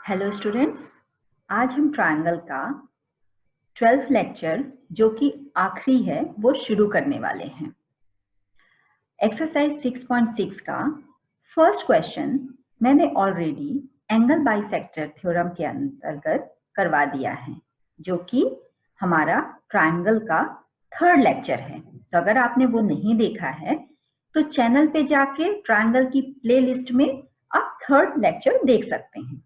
Hello students, आज हम triangle का 12th लेक्चर जो कि आखिरी है वो शुरू करने वाले हैं। एक्सरसाइज 6.6 का फर्स्ट क्वेश्चन मैंने ऑलरेडी एंगल बाइसेक्टर थ्योरम के अंतर्गत करवा दिया है, जो कि हमारा ट्रायंगल का थर्ड लेक्चर है। तो अगर आपने वो नहीं देखा है तो चैनल पे जाके ट्रायंगल की प्लेलिस्ट में आप थर्ड लेक्चर देख सकते हैं।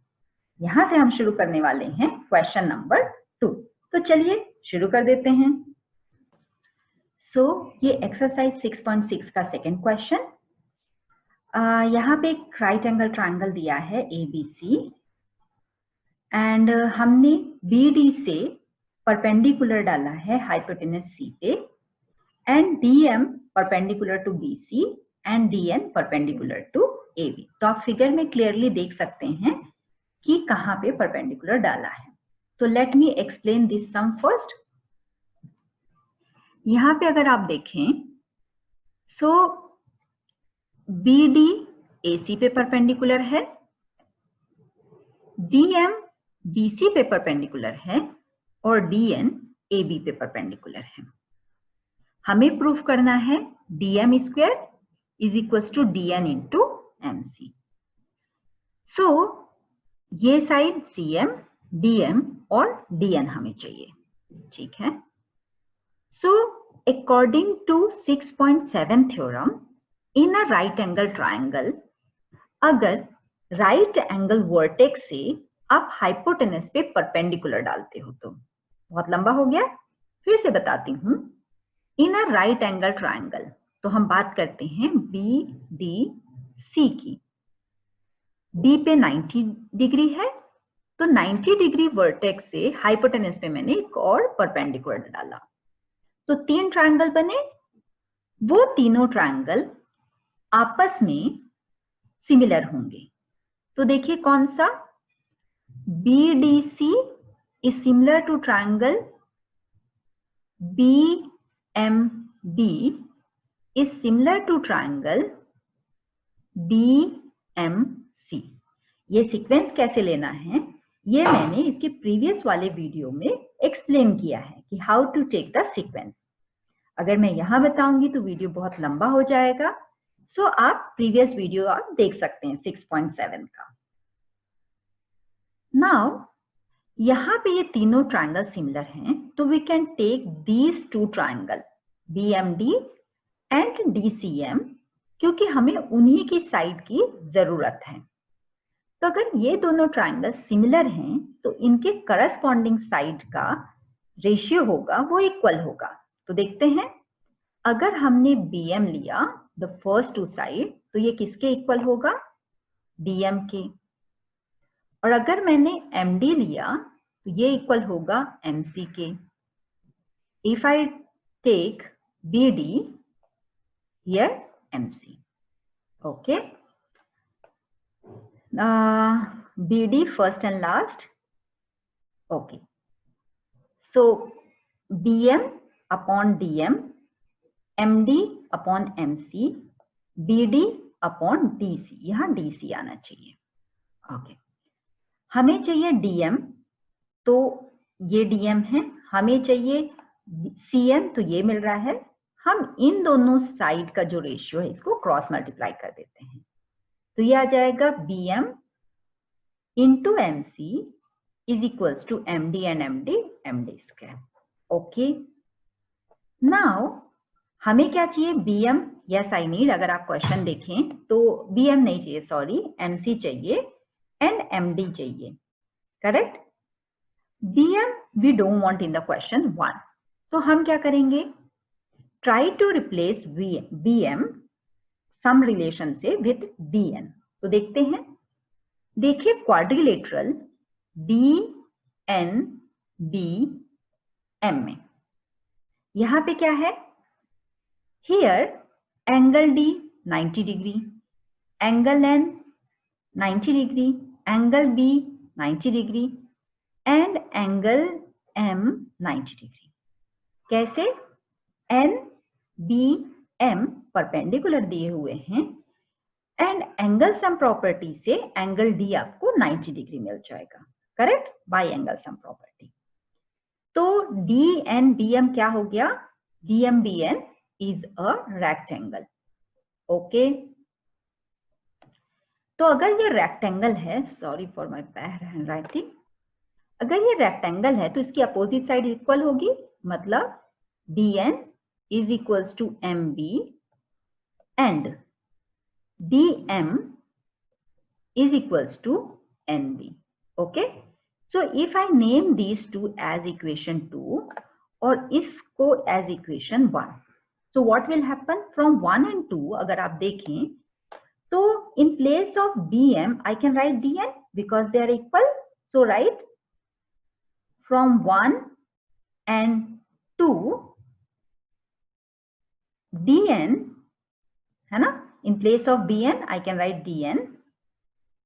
यहां से हम शुरू करने वाले हैं क्वेश्चन नंबर 2। तो चलिए शुरू कर देते हैं। ये एक्सरसाइज 6.6 का सेकंड क्वेश्चन। यहाँ पे एक राइट एंगल ट्रायंगल दिया है ABC एंड हमने BD से परपेंडिकुलर डाला है हाइपोटेनस C पे and DM perpendicular to BC and DN perpendicular to AB। तो आप फिगर में क्लियरली देख सकते हैं कि कहां पे परपेंडिकुलर डाला है। तो let me explain this sum first. यहां पे अगर आप देखें BD AC पे परपेंडिकुलर है, DM BC पे परपेंडिकुलर है और DN AB पे परपेंडिकुलर है। हमें प्रूफ करना है DM square is equal to DN into MC। ये साइड CM, DM और DN हमें चाहिए, ठीक है। According to 6.7 theorem in a right angle triangle, अगर राइट एंगल वर्टेक्स से आप हाइपोटेनस पे परपेंडिकुलर डालते हो तो बहुत लंबा हो गया, फिर से बताती हूं। इन अ राइट एंगल ट्रायंगल तो हम बात करते हैं BDC की। D पे 90 डिग्री है तो 90 डिग्री वर्टेक्स से हाइपोटेनस पे मैंने एक और परपेंडिकुलर डाला, तो 3 ट्रायंगल बने। वो तीनों ट्रायंगल आपस में सिमिलर होंगे। तो देखिए कौन सा, BDC is similar to triangle BMD is similar to triangle DMC। ये सीक्वेंस कैसे लेना है ये मैंने इसके प्रीवियस वाले वीडियो में एक्सप्लेन किया है कि how to take the sequence. अगर मैं यहां बताऊंगी तो वीडियो बहुत लंबा हो जाएगा, सो आप प्रीवियस वीडियो आप देख सकते हैं 6.7 का। नाउ यहां पे ये तीनों ट्रायंगल सिमिलर हैं, तो we can take these two triangle BMD and DCM, क्योंकि हमें उन्हीं की साइड की जरूरत है। तो अगर ये दोनों ट्रायंगल सिमिलर हैं तो इनके करस्पॉन्डिंग साइड का रेशियो होगा वो इक्वल होगा। तो देखते हैं, अगर हमने BM लिया द फर्स्ट टू साइड तो ये किसके इक्वल होगा, DM के। और अगर मैंने MD लिया तो ये इक्वल होगा MC के। If I take BD here MC, okay. BD first and last, okay. So BM upon DM, MD upon MC, BD upon DC, यहाँ DC आना चाहिए, okay. हमें चाहिए DM, तो ये DM है। हमें चाहिए CM, तो ये मिल रहा है। हम इन दोनों साइड का जो रेशियो है इसको क्रॉस मल्टीप्लाई कर देते हैं, तो ये आ जाएगा BM into MC is equals to MD and MD square, okay. Now हमें क्या चाहिए, BM, यस आई नीड। अगर आप क्वेश्चन देखें तो BM नहीं चाहिए, सॉरी, MC चाहिए एंड MD चाहिए, correct. BM we don't want in the question 1, तो हम क्या करेंगे, try to replace BM some relation से विथ DN। तो देखते हैं, देखिए क्वाड्रिलेटरल DNBM में यहां पे क्या है, here angle D 90 degree, angle N 90 degree, angle B 90 degree and angle M 90 degree. कैसे, NBM परपेंडिकुलर दिए हुए हैं, एंड एंगल सम प्रॉपर्टी से एंगल डी आपको 90 डिग्री मिल जाएगा, correct, by angle sum property. तो डी एन बी एम क्या हो गया, D M B N is a rectangle. Okay, तो अगर ये रेक्टेंगल है, sorry for my bad hand writing, अगर ये रेक्टेंगल है तो इसकी अपोजिट साइड इक्वल होगी, मतलब D N is equals to M B and D M is equals to NB. Okay, so if I name these two as equation 2 और इसको as equation 1, so what will happen from 1 and 2, अगर आप देखें तो in place of DM I can write DN because they are equal, so write from 1 and 2 DN है ना, in place of BN I can write DN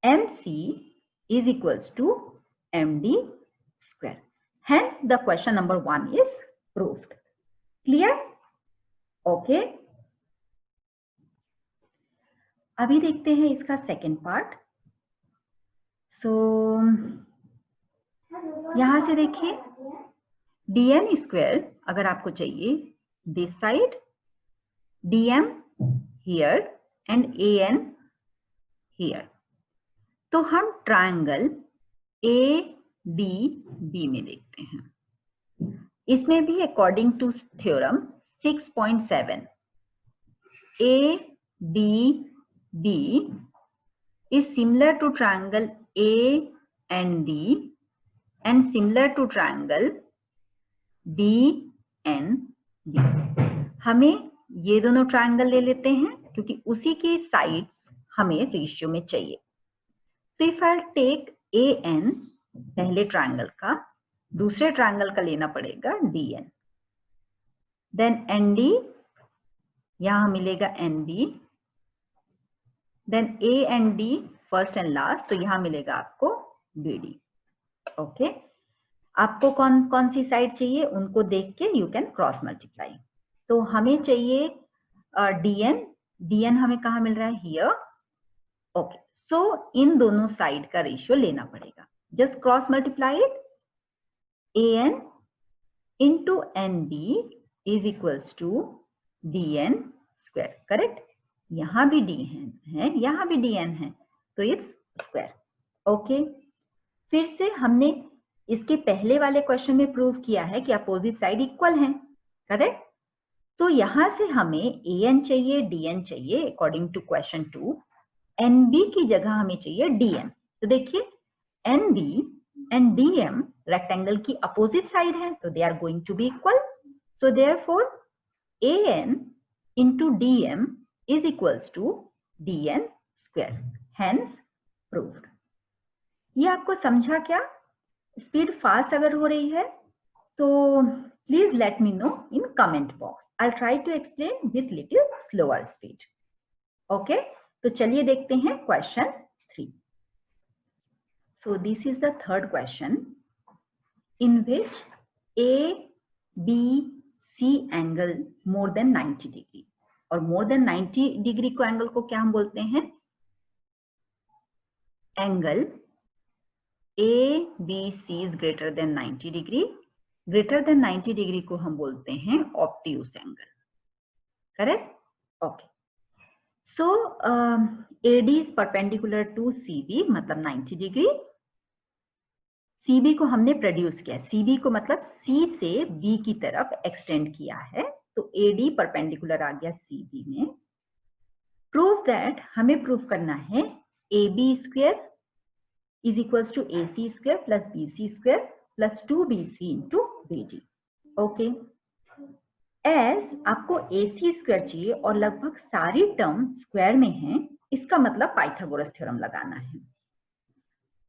MC is equals to MD square. Hence, the question number 1 is proved. Clear? Okay. अभी देखते हैं इसका second part. सो यहां से देखिए dn square अगर आपको चाहिए this side, dm here and an here, तो हम ट्रायंगल ए डी बी में देखते हैं। इसमें भी according to theorem 6.7 A D B is similar to triangle A and D and similar to triangle D and D. हमें ये दोनों ट्रायंगल ले लेते हैं क्योंकि उसी की साइड्स हमें रेशियो में चाहिए। तो if I take A N पहले ट्रायंगल का, दूसरे ट्रायंगल का लेना पड़ेगा D N, then N D यहां मिलेगा N B, then A and D first and last, तो यहां मिलेगा आपको बी डी। ओके, आपको कौन कौन सी साइड चाहिए उनको देख के यू कैन क्रॉस मल्टीप्लाई। तो हमें चाहिए डी एन हमें कहाँ मिल रहा है, हियर। ओके, सो इन दोनों साइड का रेशियो लेना पड़ेगा, just cross multiply it, A N into N B is equals to D N square, correct. यहां भी डी एन है, यहां भी डी एन है, तो इट्स स्क्वायर। ओके, फिर से हमने इसके पहले वाले क्वेश्चन में प्रूव किया है कि अपोजिट साइड इक्वल हैं, करेक्ट। तो यहां से हमें ए एन चाहिए, डी एन चाहिए according to question 2, N B की जगह हमें चाहिए डी एम। तो देखिए N B and D M rectangle की अपोजिट साइड है, तो they are going to be equal, so therefore A N into D M is equals to D N square, hence proved. ये आपको समझा क्या? Speed fast अगर हो रही है तो please let me know in comment box, I try to explain with little slower speed. Okay, तो चलिए देखते हैं question 3। So this is the third question in which A B C angle more than 90 degree, और more than 90 degree को angle को क्या हम बोलते हैं, angle A B C is greater than 90 degree, greater than 90 degree को हम बोलते हैं obtuse angle, correct. Okay, so AD is perpendicular to CB, मतलब 90 डिग्री। CB को हमने प्रोड्यूस किया, CB को मतलब C से B की तरफ एक्सटेंड किया है, तो AD परपेंडिकुलर आ गया CB में। प्रूव दैट, हमें प्रूव करना है AB square is equals to AC square plus BC square plus 2BC into BD। Okay, as आपको AC स्क्वायर चाहिए और लगभग सारी टर्म स्क्वायर में है, इसका मतलब पाइथागोरस थ्योरम लगाना है।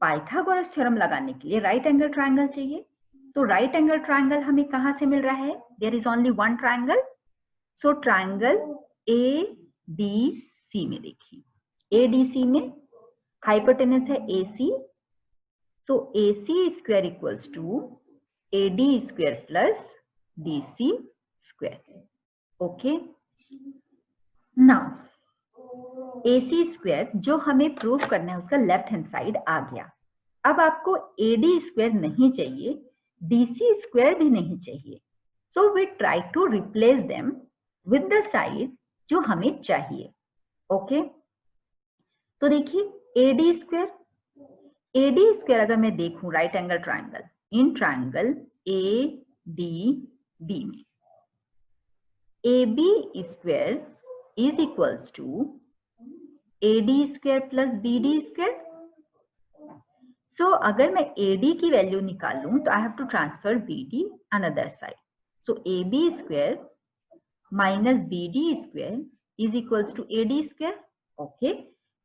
पाइथागोरस थ्योरम लगाने के लिए राइट एंगल ट्रायंगल चाहिए, तो राइट एंगल ट्रायंगल हमें कहां से मिल रहा है, there is only one triangle, so triangle ADC में देखिए, ADC में हाइपोटेनस है AC, so AC square equals to AD square plus BC square. Okay. Now AC square जो हमें प्रूव करना है उसका लेफ्ट हैंड साइड आ गया। अब आपको AD स्क्वायर नहीं चाहिए, DC स्क्वायर भी नहीं चाहिए, so we try to replace them with the side जो हमें चाहिए। ओके, तो देखिए AD स्क्वायर अगर मैं देखूं right angle triangle, in triangle ADB में AB square is equals to AD square plus BD square. So अगर मैं AD की वैल्यू निकालूं तो I have to transfer BD another side, so AB square minus BD square is equals to AD square. Okay,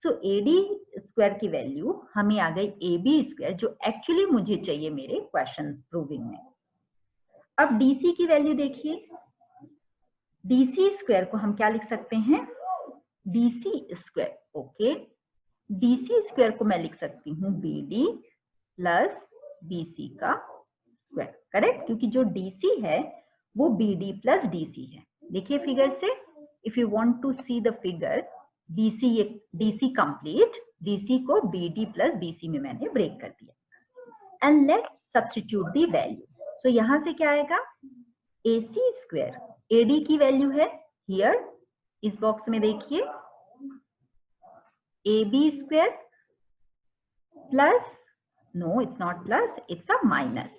so AD square की value हमें आ गई AB square, जो एक्चुअली मुझे चाहिए मेरे क्वेश्चन प्रूविंग में। अब DC की वैल्यू देखिए, DC स्क्वायर को हम क्या लिख सकते हैं, DC square. Okay, DC square को मैं लिख सकती हूँ BD प्लस BC का स्क्वायर, करेक्ट, क्योंकि जो DC है वो BD प्लस DC है। देखिए फिगर से, if you want to see the figure, DC complete, DC को BD प्लस BC में मैंने ब्रेक कर दिया। And let's substitute the value. So यहां से क्या आएगा, AC स्क्वायर, AD की वैल्यू है हियर, इस बॉक्स में देखिए, AB square plus, no it's not plus, it's a minus,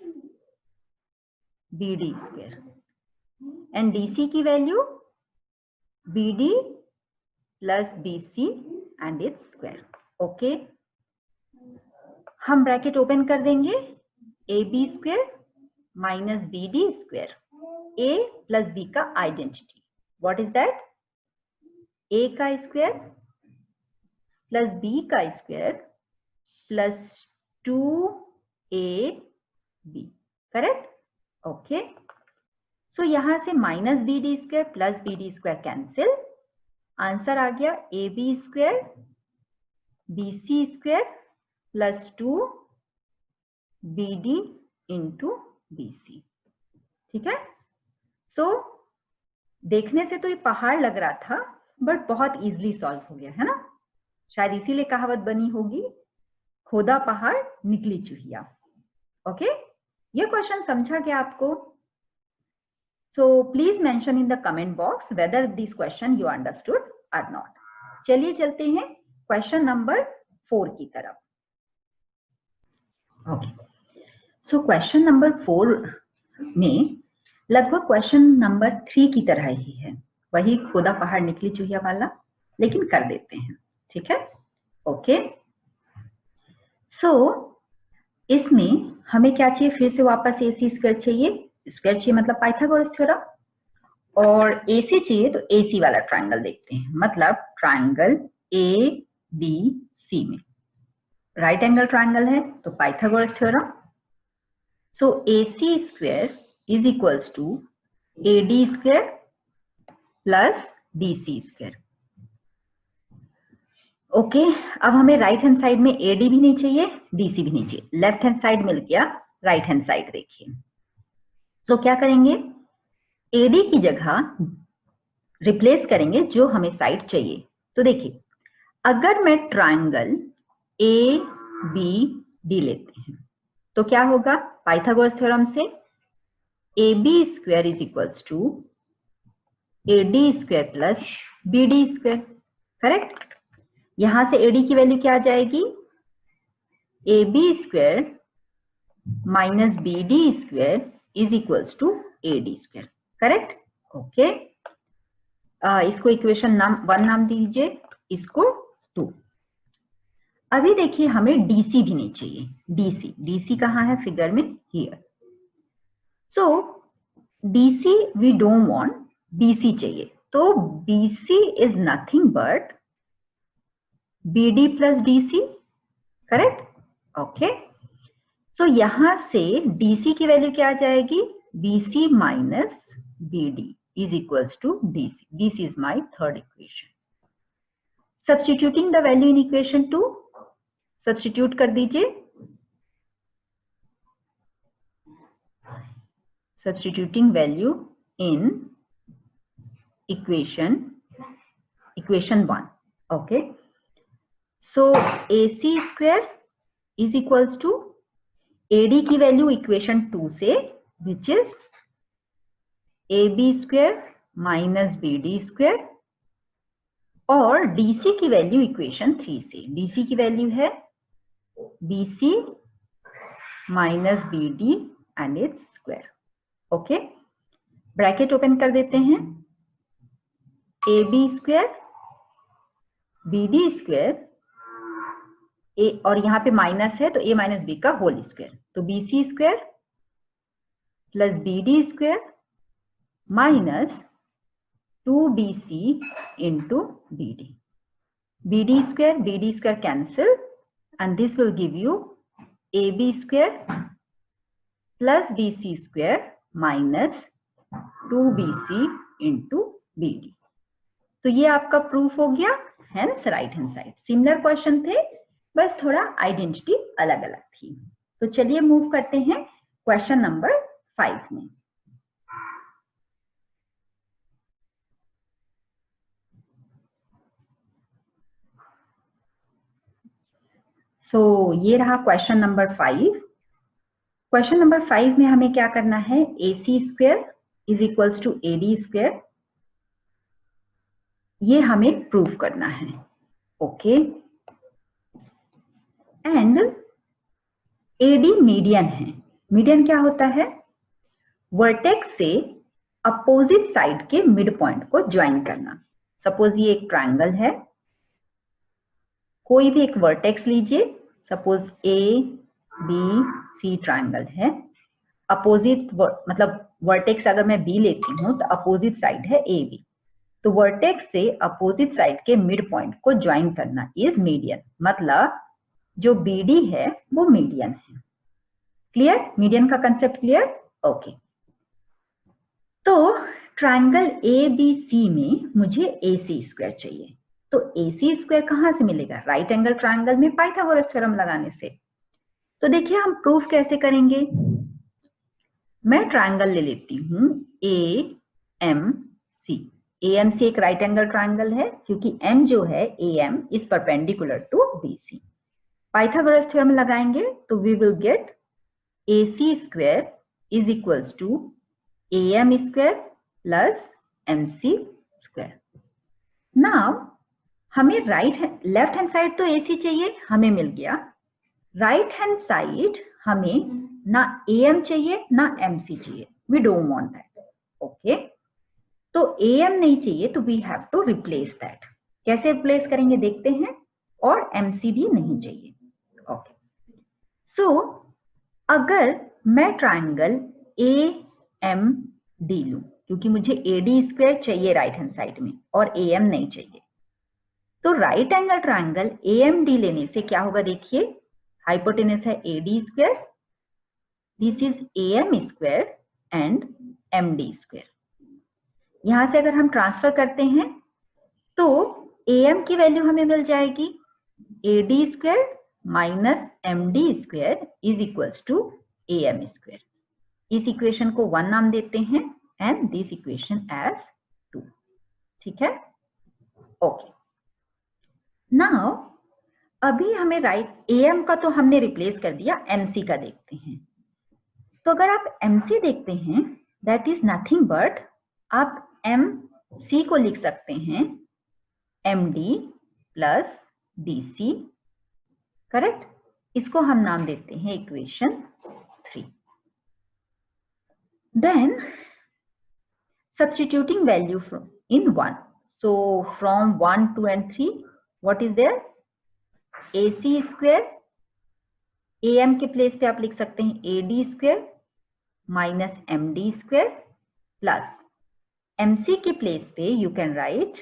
BD square, and DC की value BD plus BC and its square. Okay, हम ब्रैकेट ओपन कर देंगे, AB square minus BD square, A plus B का identity, what is that, A का square plus B का square plus 2AB, correct. Okay, so यहां से minus BD square plus BD square cancel, answer आ गया AB square BC square plus 2BD into BC। ठीक है, सो देखने से तो ये पहाड़ लग रहा था, बट बहुत इजीली सॉल्व हो गया है ना। शायद इसीलिए कहावत बनी होगी, खोदा पहाड़ निकली चूहिया। ओके, ये क्वेश्चन समझा क्या आपको? So please mention in the comment box whether this question you understood और नॉट। चलिए चलते हैं क्वेश्चन नंबर 4 की तरफ। ओके, सो क्वेश्चन नंबर 4 में लगभग क्वेश्चन नंबर 3 की तरह ही है, वही खोदा पहाड़ निकली चूहिया वाला, लेकिन कर देते हैं, ठीक है। ओके, सो इसमें हमें क्या चाहिए, फिर से वापस AC स्क्वायर चाहिए मतलब पाइथागोरस थ्योरम, और AC चाहिए तो AC वाला ट्राइंगल देखते हैं, मतलब ट्राइंगल ABC में राइट एंगल ट्राइंगल है तो Pythagoras theorem. So AC square is equals to AD square plus BC square. Okay, अब हमें राइट हैंड साइड में AD भी नहीं चाहिए, DC भी नहीं चाहिए, लेफ्ट हैंड साइड मिल गया, राइट हैंड साइड देखिए। तो क्या करेंगे, AD की जगह रिप्लेस करेंगे जो हमें साइड चाहिए। तो देखिए, अगर मैं ट्राइंगल ABD लेते हैं तो क्या होगा, पाइथागोरस थ्योरम से AB square is equals to AD square plus BD square, correct. यहां से AD की वैल्यू क्या आ जाएगी, AB square minus BD square is equals to AD square, correct. Okay, इसको इक्वेशन 1 नाम दीजिए, इसको 2। अभी देखिए हमें DC भी नहीं चाहिए, DC कहाँ है फिगर में, here. So DC we don't want, BC चाहिए, तो BC is nothing but BD plus DC, correct. Okay, so यहां से DC की वैल्यू क्या आ जाएगी, BC minus BD is equals to DC। This is my third equation. Substituting the value in equation 2, substitute कर दीजिए, substituting value in equation 1, okay, so AC square is equals to AD की value equation 2 से, which is AB square minus BD square, और DC की value equation 3 से, DC की value है BC minus BD and its square. Okay, bracket open कर देते हैं, AB स्क्वायर BD स्क्वायर, ए और यहाँ पे माइनस है तो A माइनस B का होल स्क्वायर, तो BC square plus BD square minus 2BC into BD, BD square cancel and this will give you AB square plus BC square minus 2BC into BD। तो ये आपका proof हो गया, hence right hand side. Similar question थे, बस थोड़ा identity अलग अलग थी। तो चलिए मूव करते हैं क्वेश्चन नंबर 5 में। सो ये रहा क्वेश्चन नंबर 5। क्वेश्चन नंबर 5 में हमें क्या करना है, AC square is equals to AD square, ये हमें प्रूव करना है। ओके, एंड AD मीडियन है। मीडियन क्या होता है, वर्टेक्स से अपोजिट साइड के मिड पॉइंट को ज्वाइन करना। सपोज ये एक ट्रायंगल है, कोई भी एक वर्टेक्स लीजिए, सपोज ABC ट्रायंगल है, अपोजिट मतलब वर्टेक्स अगर मैं B लेती हूं तो अपोजिट साइड है AB, तो वर्टेक्स से अपोजिट साइड के मिड पॉइंट को ज्वाइन करना इज मीडियन, मतलब जो BD है वो मीडियन है। क्लियर, मीडियन का कंसेप्ट क्लियर? ओके, तो ट्रायंगल ABC में मुझे AC स्क्वायर चाहिए, तो AC स्क्वायर कहां से मिलेगा, राइट एंगल ट्रायंगल में पाइथागोरस थ्योरम लगाने से। तो देखिए हम प्रूफ कैसे करेंगे, मैं ट्रायंगल ले लेती हूं AMC। AMC एक राइट एंगल ट्रायंगल है क्योंकि M जो है AM is perpendicular to BC। Pythagoras theorem लगाएंगे तो we will get AC square is equals to AM square plus MC square. Now हमें लेफ्ट हैंड साइड तो AC चाहिए, हमें मिल गया। राइट हैंड साइड हमें ना AM चाहिए ना MC चाहिए, we don't want that. Okay, तो AM नहीं चाहिए तो we have to replace that. कैसे रिप्लेस करेंगे देखते हैं, और MC भी नहीं चाहिए। ओके, सो अगर मैं ट्रायंगल AMD लूं, क्योंकि मुझे AD स्क्वायर चाहिए राइट हैंड साइड में और AM नहीं चाहिए, तो राइट एंगल ट्रायंगल AMD लेने से क्या होगा, देखिए हाइपोटेनस है AD square, this is AM square and MD square. यहां से अगर हम ट्रांसफर करते हैं तो AM की वैल्यू हमें मिल जाएगी AD square minus MD square is equals to AM square. इस इक्वेशन को 1 नाम देते हैं एंड दिस इक्वेशन एज 2। ठीक है, ओके। नाउ अभी हमें राइट AM का तो हमने रिप्लेस कर दिया, MC का देखते हैं। तो अगर आप MC देखते हैं, दैट इज नथिंग बट आप MC को लिख सकते हैं MD प्लस DC, करेक्ट। इसको हम नाम देते हैं equation 3। Then substituting value in 1, so from 1, 2 and 3 what is there, AC square, AM के प्लेस पे आप लिख सकते हैं AD square minus MD square plus MC के प्लेस पे you can write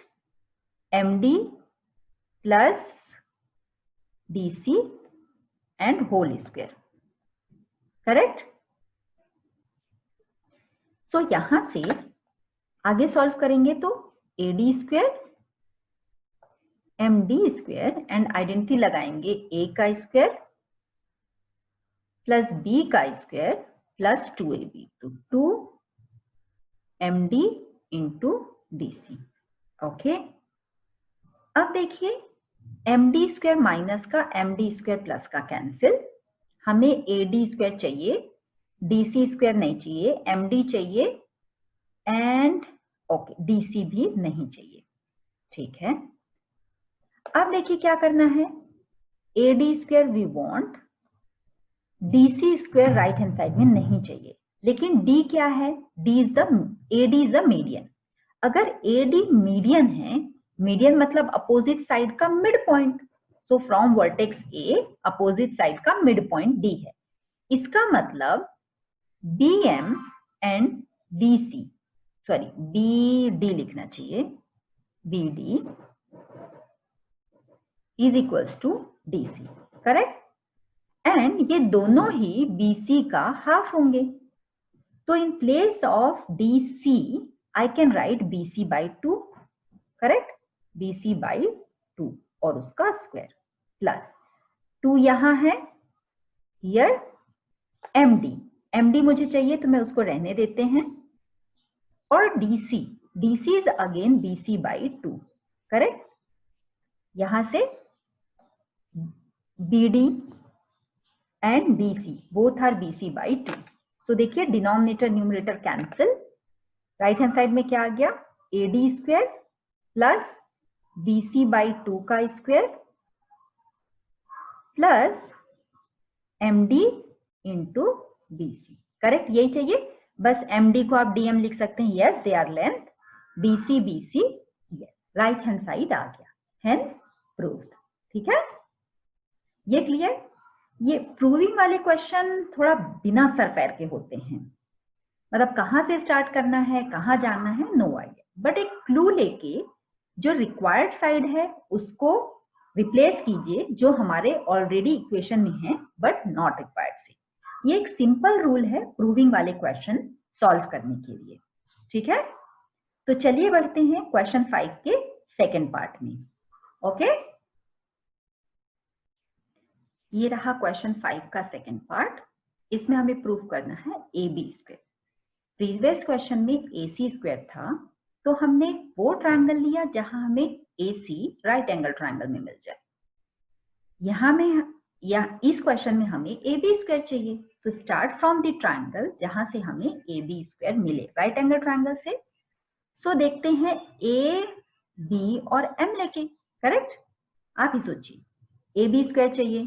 MD plus DC and whole square, correct. So यहां से आगे सॉल्व करेंगे तो AD square MD square and identity लगाएंगे A का स्क्वायर प्लस B का स्क्वायर प्लस 2AB, तो 2MD इंटू DC। ओके, अब देखिए md स्क्वायर माइनस का md स्क्वायर प्लस का कैंसिल, हमें ad स्क्वायर चाहिए, dc स्क्वायर नहीं चाहिए, md चाहिए एंड ओके dc भी नहीं चाहिए, ठीक है। अब देखिए क्या करना है, ad square we want, dc square right hand side में नहीं चाहिए, लेकिन d क्या है, d is the ad is the median. अगर ad मीडियन है, मीडियन मतलब अपोजिट साइड का mid point, so from vertex a opposite side का मिड पॉइंट d है, इसका मतलब bm and dc, sorry bd लिखना चाहिए, bd is equals to dc, correct. And ये दोनों ही BC का हाफ होंगे, तो in place of DC I can right BC by 2, correct, BC by 2 और उसका स्क्वायर प्लस 2 यहां है, हियर MD मुझे चाहिए तो मैं उसको रहने देते हैं, और DC is again BC by 2, correct. यहां से BD and BC both are BC by 2, so देखिए denominator numerator cancel, right hand side में क्या आ गया, AD square plus BC by 2 का square plus MD into BC, correct, यही चाहिए, बस MD को आप DM लिख सकते हैं, yes they are length, BC yes right hand side आ गया, हेंस प्रूव्ड, ठीक है, ये क्लियर। ये प्रूविंग वाले क्वेश्चन थोड़ा बिना सर पैर के होते हैं, मतलब कहां से स्टार्ट करना है, कहां जाना है, नो आइडिया, बट एक क्लू लेके जो रिक्वायर्ड साइड है उसको रिप्लेस कीजिए जो हमारे ऑलरेडी इक्वेशन में है बट नॉट रिक्वायर्ड से। ये एक सिंपल रूल है प्रूविंग वाले क्वेश्चन सॉल्व करने के लिए, ठीक है। तो चलिए बढ़ते हैं क्वेश्चन 5 के सेकेंड पार्ट में, ओके। ये रहा क्वेश्चन 5 का सेकेंड पार्ट, इसमें हमें प्रूव करना है AB स्क्वायर। प्रीवियस क्वेश्चन में AC स्क्वायर था, तो हमने वो ट्रायंगल लिया जहां हमें AC राइट एंगल ट्रायंगल में मिल जाए, यहां में या इस क्वेश्चन में हमें AB स्क्वायर चाहिए, तो स्टार्ट फ्रॉम द ट्रायंगल जहां से हमें AB स्क्वायर मिले राइट एंगल ट्रायंगल से। सो देखते हैं A, B और M लेके, करेक्ट, आप ही सोचिए AB स्क्वायर चाहिए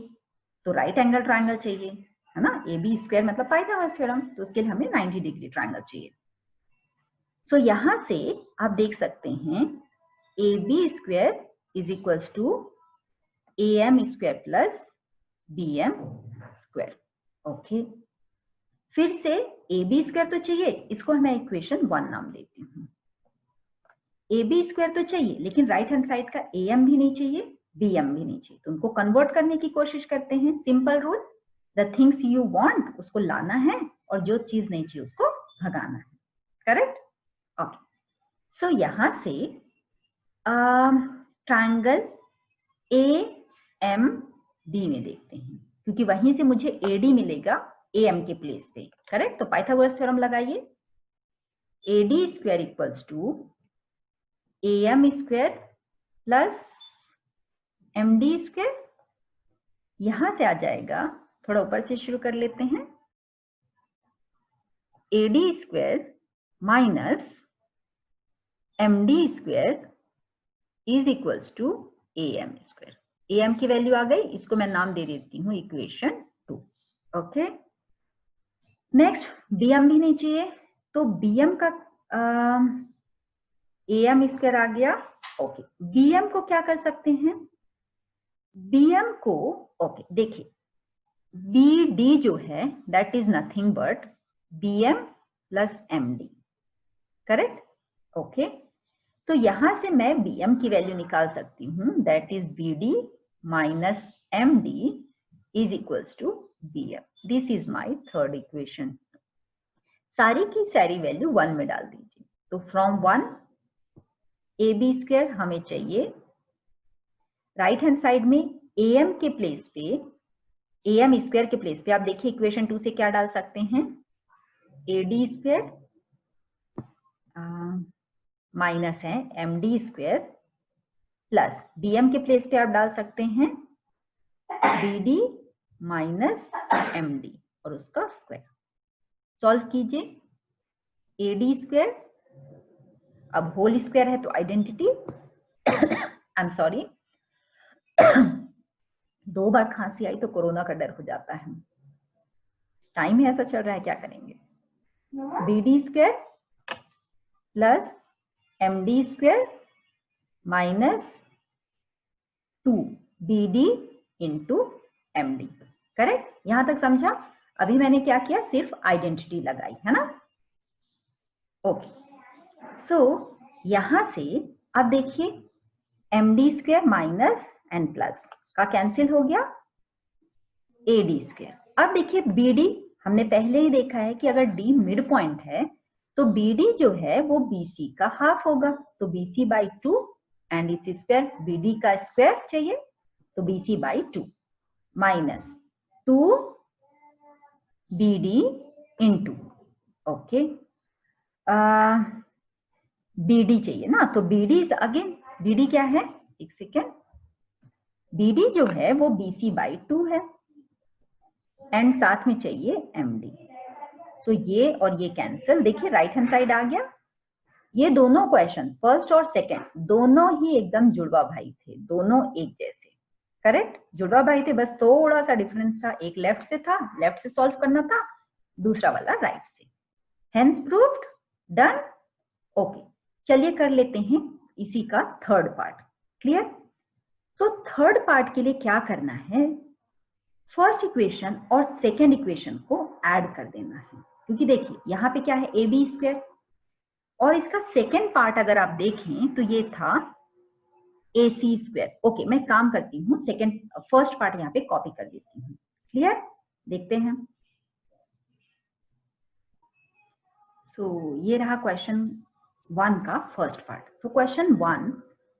तो राइट एंगल ट्रायंगल चाहिए, है ना, AB स्क्वायर मतलब पाइथागोरस थ्योरम, तो उसके लिए हमें 90 डिग्री ट्रायंगल चाहिए। सो यहां से आप देख सकते हैं AB square is equals to AM square plus BM square, okay. फिर से AB स्क्वायर तो चाहिए, इसको मैं इक्वेशन 1 नाम देती हूँ। AB स्क्वायर तो चाहिए लेकिन राइट हैंड साइड का AM भी नहीं चाहिए, BM भी नहीं चाहिए, तो उनको कन्वर्ट करने की कोशिश करते हैं। Simple rule, the things you want उसको लाना है और जो चीज नहीं चाहिए उसको भगाना है, करेक्ट, ओके। सो यहां से ट्रायंगल AMD में देखते हैं, क्योंकि वहीं से मुझे AD मिलेगा AM के प्लेस पे, करेक्ट, तो पाइथागोरस थ्योरम लगाइए, AD square equals to AM square plus MD square, यहां से आ जाएगा, थोड़ा ऊपर से शुरू कर लेते हैं, AD square minus MD square is equals to AM square. AM की वैल्यू आ गई, इसको मैं नाम दे देती हूँ इक्वेशन 2, ओके। नेक्स्ट BM भी नहीं चाहिए, तो BM का AM स्क्वायर आ गया, ओके। BM को क्या कर सकते हैं, BM को ओके देखिए BD जो है that is nothing but BM plus MD, correct, okay. तो यहां से मैं BM की वैल्यू निकाल सकती हूँ, that is BD minus MD is equals to BM, this is my third equation. सारी की सारी वैल्यू 1 में डाल दीजिए, तो फ्रॉम 1 AB स्क्वायर हमें चाहिए, राइट हैंड साइड में AM के प्लेस पे, AM स्क्वायर के प्लेस पे आप देखिए इक्वेशन 2 से क्या डाल सकते हैं, AD स्क्वायर माइनस है MD स्क्वायर प्लस डीएम के प्लेस पे आप डाल सकते हैं बीडी माइनस एमडी और उसका स्क्वायर। सॉल्व कीजिए एडी स्क्वायर, अब होल स्क्वायर है तो आइडेंटिटी आई एम सॉरी 2 बार खांसी आई तो कोरोना का डर हो जाता है, टाइम ही ऐसा चल रहा है, क्या करेंगे। BD square plus MD square minus 2 BD into MD. Correct, यहां तक समझा। अभी मैंने क्या किया, सिर्फ आइडेंटिटी लगाई है ना। ओके, सो यहां से अब देखिए MD square minus N plus का कैंसिल हो गया, एडी स्क्वायर। अब देखिए बीडी, हमने पहले ही देखा है कि अगर डी मिड पॉइंट है तो बीडी जो है वो बीसी का हाफ होगा, तो बीसी बाई 2 एंड इस स्क्वायर बीडी का स्क्वायर चाहिए तो BC by 2 minus 2 BD into, okay BD चाहिए ना, तो बीडी इज अगेन, बीडी क्या है, एक सेकेंड, बीडी जो है वो बीसी बाई 2 है एंड साथ में चाहिए एमडी। तो ये और ये कैंसिल, देखिए राइट हैंड साइड आ गया। ये दोनों क्वेश्चन फर्स्ट और सेकंड दोनों ही एकदम जुड़वा भाई थे, दोनों एक जैसे। करेक्ट, जुड़वा भाई थे, बस थोड़ा सा डिफरेंस था, एक लेफ्ट से था, लेफ्ट से सॉल्व करना था, दूसरा वाला राइट से। Hence proved, done. ओके, चलिए कर लेते हैं इसी का थर्ड पार्ट। क्लियर। तो थर्ड पार्ट के लिए क्या करना है, फर्स्ट इक्वेशन और सेकेंड इक्वेशन को ऐड कर देना है, क्योंकि देखिए यहाँ पे क्या है, ए बी स्क्वायर, और इसका सेकेंड पार्ट अगर आप देखें तो ये था ए सी स्क्वायर। ओके, मैं काम करती हूँ, सेकेंड फर्स्ट पार्ट यहाँ पे कॉपी कर देती हूँ। क्लियर, देखते हैं। सो ये रहा क्वेश्चन 1 का फर्स्ट पार्ट। तो क्वेश्चन 1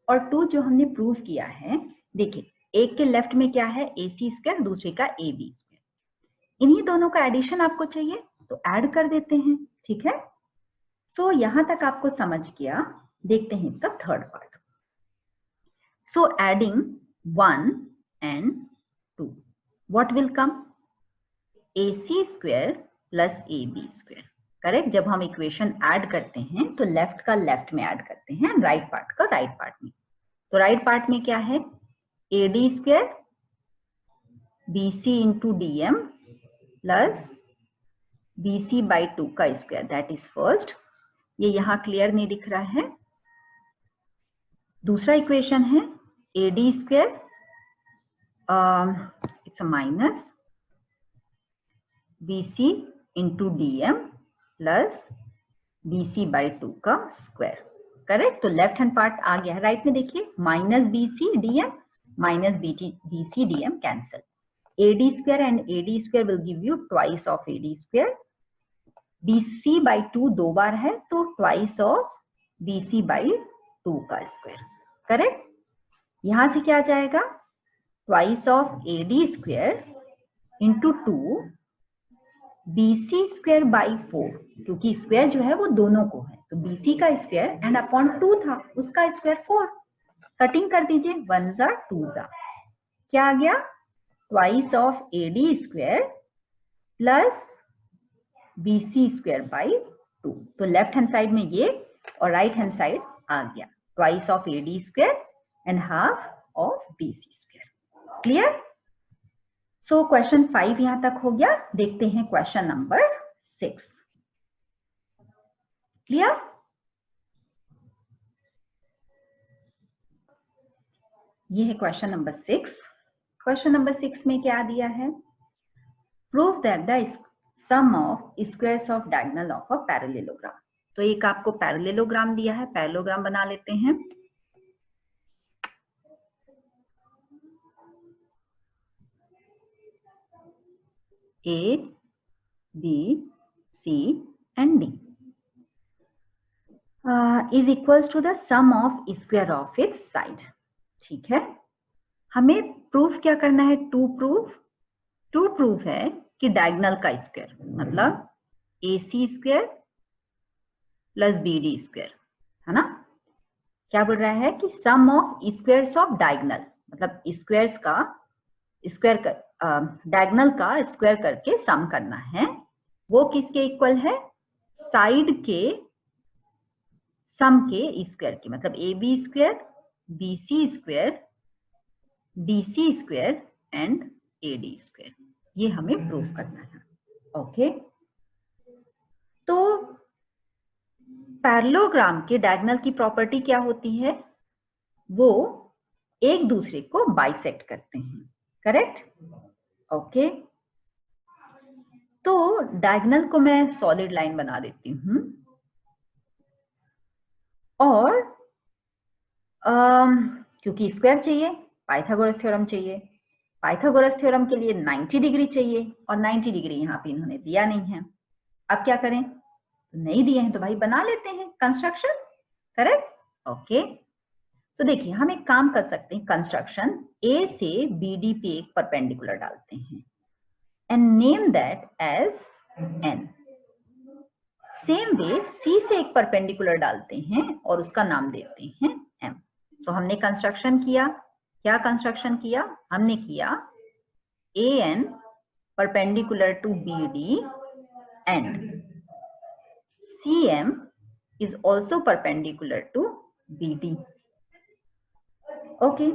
और 2 जो हमने प्रूव किया है, देखिए एक के लेफ्ट में क्या है, ए सी स्क्वायर, दूसरे का ए बी स्क्वायर। इन्हीं दोनों का एडिशन आपको चाहिए तो ऐड कर देते हैं, ठीक है। सो यहां तक आपको समझ गया, देखते हैं इसका third part. So adding 1 and 2, what will come, A C square plus A B square. Correct, जब हम इक्वेशन ऐड करते हैं तो लेफ्ट का लेफ्ट में ऐड करते हैं, राइट पार्ट का राइट पार्ट में। तो राइट पार्ट में क्या है, A D square B C into D M plus B C by 2 का स्क्वायर, दैट इज फर्स्ट। ये यहां क्लियर नहीं दिख रहा है। दूसरा इक्वेशन है A D square, it's a minus B C into D M plus B C by 2 का स्क्वायर। करेक्ट, तो लेफ्ट हैंड पार्ट आ गया है। राइट में देखिए minus B C D M minus B C D M cancel, A D square and A D square will give you twice of A D square. B C by 2 2 बार है तो twice of B C by 2 का square. Correct, यहां से क्या आ जाएगा, twice of A D square into 2 B C square by 4, क्योंकि स्क्वायर जो है वो दोनों को है, तो बी सी का स्क्वायर एंड अपॉन 2 था, उसका स्क्वायर 4। कटिंग कर दीजिए, 1 जा 2 जा, क्या आ गया, twice of A D square plus B C square by 2। तो लेफ्ट हैंड साइड में ये और राइट हैंड साइड आ गया, twice of A D square and half of B C square. Clear. So question 5 यहां तक हो गया। देखते हैं क्वेश्चन नंबर 6। क्लियर। ये है क्वेश्चन नंबर 6। क्वेश्चन नंबर 6 में क्या दिया है, prove that the sum of squares of diagonal of a parallelogram. तो एक आपको पैरेललोग्राम दिया है, पैरेललोग्राम बना लेते हैं। A B C and D is equals to the sum of square of its side. ठीक है, हमें प्रूफ क्या करना है, टू प्रूफ है कि डायगोनल का स्क्वायर मतलब A C square plus B D square, है ना। क्या बोल रहा है कि sum of squares of diagonal, मतलब स्क्वायर्स का स्क्वायर कर डायगोनल का स्क्वायर करके सम करना है। वो किसके इक्वल है? साइड के सम के स्क्वायर की, मतलब A B square, B C square, D C square and A D square. ये हमें प्रूव करना है। ओके, तो पैरेललोग्राम के डायगोनल की प्रॉपर्टी क्या होती है? वो एक दूसरे को बाइसेक्ट करते हैं, करेक्ट? ओके, तो डायगोनल को मैं सॉलिड लाइन बना देती हूं और क्योंकि स्क्वायर चाहिए, पाइथागोरस थ्योरम चाहिए। पाइथागोरस थ्योरम के लिए 90 डिग्री चाहिए और 90 डिग्री यहाँ पे इन्होंने दिया नहीं है। अब क्या करें? तो नहीं दिए हैं तो भाई बना लेते हैं कंस्ट्रक्शन, करेक्ट? ओके, तो देखिए हम एक काम कर सकते हैं, कंस्ट्रक्शन ए से बी डी पे एक परपेंडिकुलर डालते हैं and name that as N. Same way C से एक परपेंडिकुलर डालते हैं और उसका नाम देते हैं एम। तो हमने कंस्ट्रक्शन किया, क्या कंस्ट्रक्शन किया? हमने किया A N perpendicular to B D and C M is also perpendicular to B D. Okay,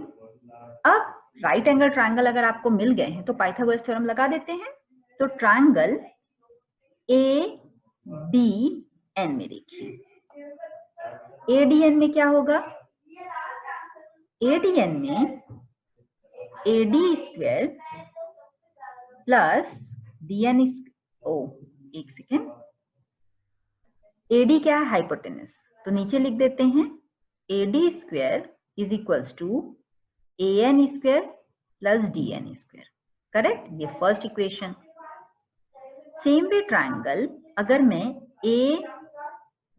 अब राइट एंगल ट्रायंगल अगर आपको मिल गए हैं तो पाइथागोरस थ्योरम लगा देते हैं। तो ट्रायंगल ए डी एन में देखिए, ए डी एन में क्या होगा? ए डी एन में A D square plus D N, ओ एक सेकेंड, ए डी क्या है? हाइपोटेनस, तो नीचे लिख देते हैं A D square is equals to A N square plus D N square, correct? ये first equation. Same way triangle अगर मैं ए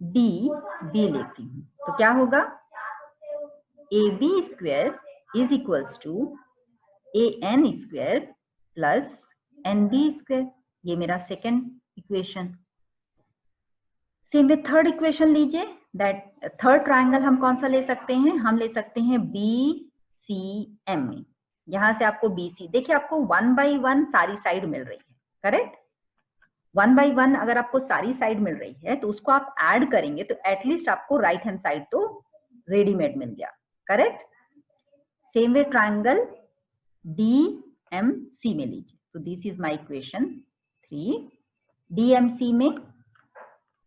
डी बी लेती हूं तो क्या होगा? A B square is equals to A N square plus N B square. ये मेरा second equation. Same way third equation लीजिए, दैट थर्ड ट्रायंगल हम कौन सा ले सकते हैं? हम ले सकते हैं बी सी एम में। यहां से आपको बी सी, देखिए आपको 1 by 1 सारी साइड मिल रही है, करेक्ट? 1 by 1 अगर आपको सारी साइड मिल रही है तो उसको आप ऐड करेंगे तो एटलीस्ट आपको राइट हैंड साइड तो रेडीमेड मिल गया, correct? Same way triangle D M C में लीजिए, तो this is my equation 3। D M C में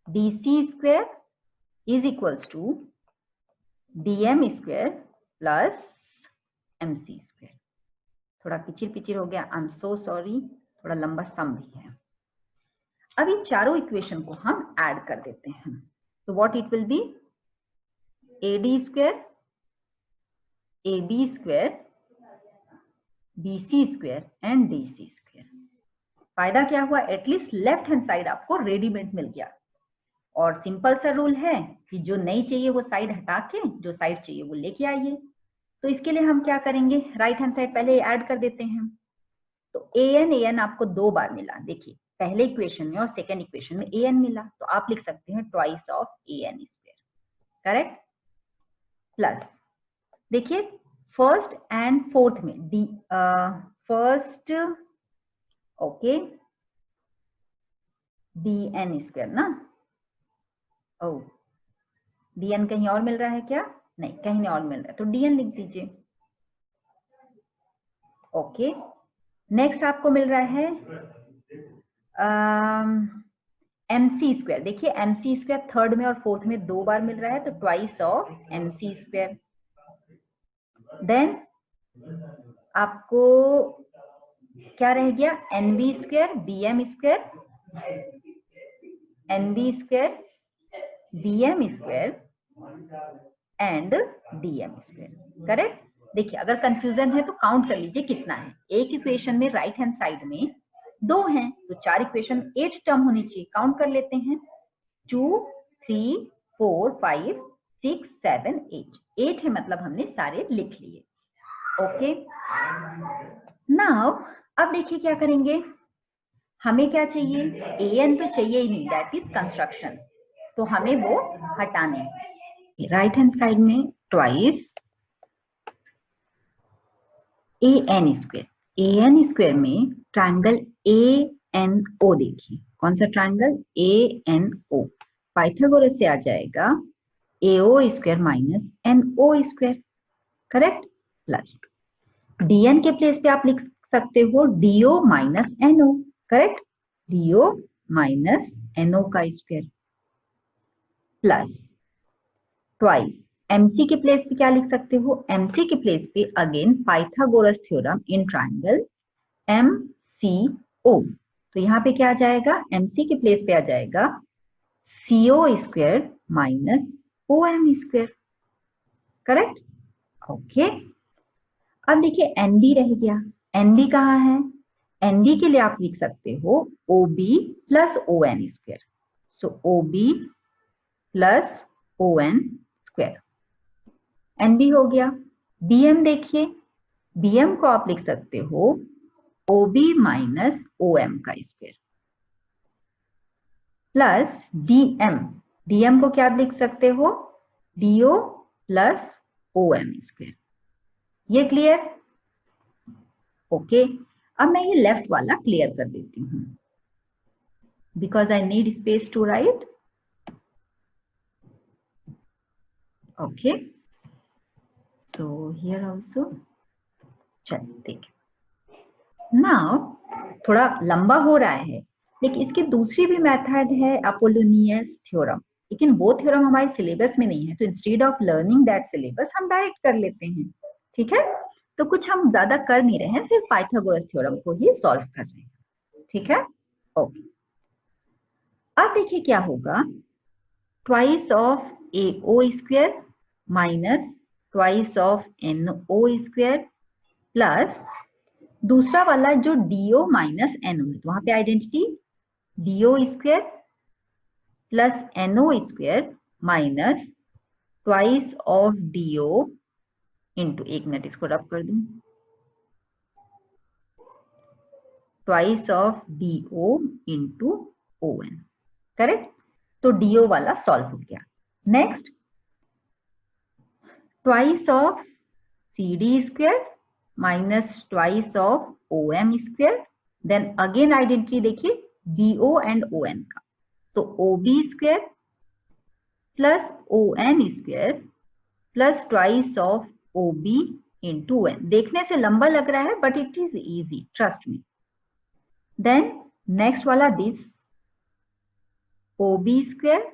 D C square is equals to D M square plus M C square. थोड़ा पिचिर पिचिर हो गया, आई एम सो सॉरी, थोड़ा लंबा सम भी है। अब इन चारों इक्वेशन को हम ऐड कर देते हैं, तो what it will be? A D square, A B square, B C square and D C square. फायदा क्या हुआ? एटलीस्ट लेफ्ट हैंड साइड आपको रेडीमेड मिल गया। और सिंपल सा रूल है कि जो नहीं चाहिए वो साइड हटा के जो साइड चाहिए वो लेके आइए। तो इसके लिए हम क्या करेंगे? राइट हैंड साइड पहले ऐड कर देते हैं। तो ए एन आपको 2 बार मिला, देखिए पहले इक्वेशन में और सेकेंड इक्वेशन में ए एन मिला, तो आप लिख सकते हैं twice of A N square, correct? Plus देखिए फर्स्ट एंड फोर्थ में D first, okay, D N square ना, ओ डी एन कहीं और मिल रहा है क्या? नहीं, कहीं नहीं और मिल रहा है, तो डी एन लिख दीजिए। ओके, नेक्स्ट आपको मिल रहा है एम सी स्क्वायर। देखिए एम सी स्क्वायर थर्ड में और फोर्थ में 2 बार मिल रहा है, तो twice of M C square. Then आपको क्या रह गया? N B square, B M square, N B square, B M square and D M square, correct? देखिए अगर कंफ्यूजन है तो काउंट कर लीजिए कितना है। एक इक्वेशन में राइट हैंड साइड में 2 हैं, तो 4 इक्वेशन 8 टर्म होनी चाहिए। काउंट कर लेते हैं, 2 3 4 5 6 7 8 है, मतलब हमने सारे लिख लिए। ओके, नाउ अब देखिए क्या करेंगे, हमें क्या चाहिए? ए एन तो चाहिए ही नहीं, दैट इज कंस्ट्रक्शन, तो हमें वो हटाने। राइट हैंड साइड में twice an square. an square में ट्रायंगल ANO देखिए, कौन सा ट्रायंगल ANO, पाइथागोरस से आ जाएगा AO square minus NO square, correct, plus DN के प्लेस पे आप लिख सकते हो DO minus NO, correct, DO minus NO का स्क्वायर, प्लस ट्वाइस MC के प्लेस पे क्या लिख सकते हो, MC के प्लेस पे again Pythagoras theorem in triangle MCO, तो यहाँ पे क्या आ जाएगा, MC के प्लेस पे आ जाएगा CO square minus OM square, correct, okay. अब देखिए ND रह गया, ND कहाँ है, ND के लिए आप लिख सकते हो OB plus ON square, so OB plus ON square, NB हो गया। BM देखिए, BM को आप लिख सकते हो OB माइनस OM का स्क्वायर, प्लस DM, DM को क्या लिख सकते हो, DO प्लस OM स्क्वायर, ये क्लियर, ओके। अब मैं ये लेफ्ट वाला क्लियर कर देती हूँ because I need space to write, okay, so here also, चलिए देखिए नाउ थोड़ा लंबा हो रहा है, लेकिन इसकी दूसरी भी मेथड है अपोलोनियस थ्योरम, लेकिन वो थ्योरम हमारे सिलेबस में नहीं है, तो instead of learning that syllabus हम डायरेक्ट कर लेते हैं, ठीक है, तो कुछ हम ज्यादा कर नहीं रहे हैं, सिर्फ पाइथागोरस थ्योरम को ही सॉल्व कर रहे हैं, ठीक है, ओके। अब देखिए क्या होगा, twice of AO square minus twice of NO square plus दूसरा वाला जो DO माइनस NO है, तो वहां पे identity DO square plus NO square minus twice of DO into, एक मिनट इसको रब कर दूं, twice of DO into ON, correct, तो DO वाला सॉल्व हो गया। Next twice of CD square minus twice of OM square, then again identity देखिए DO and ON का, तो OB square plus ON square plus twice of OB into ON, देखने से लंबा लग रहा है but it is easy, trust me. Then next वाला this OB square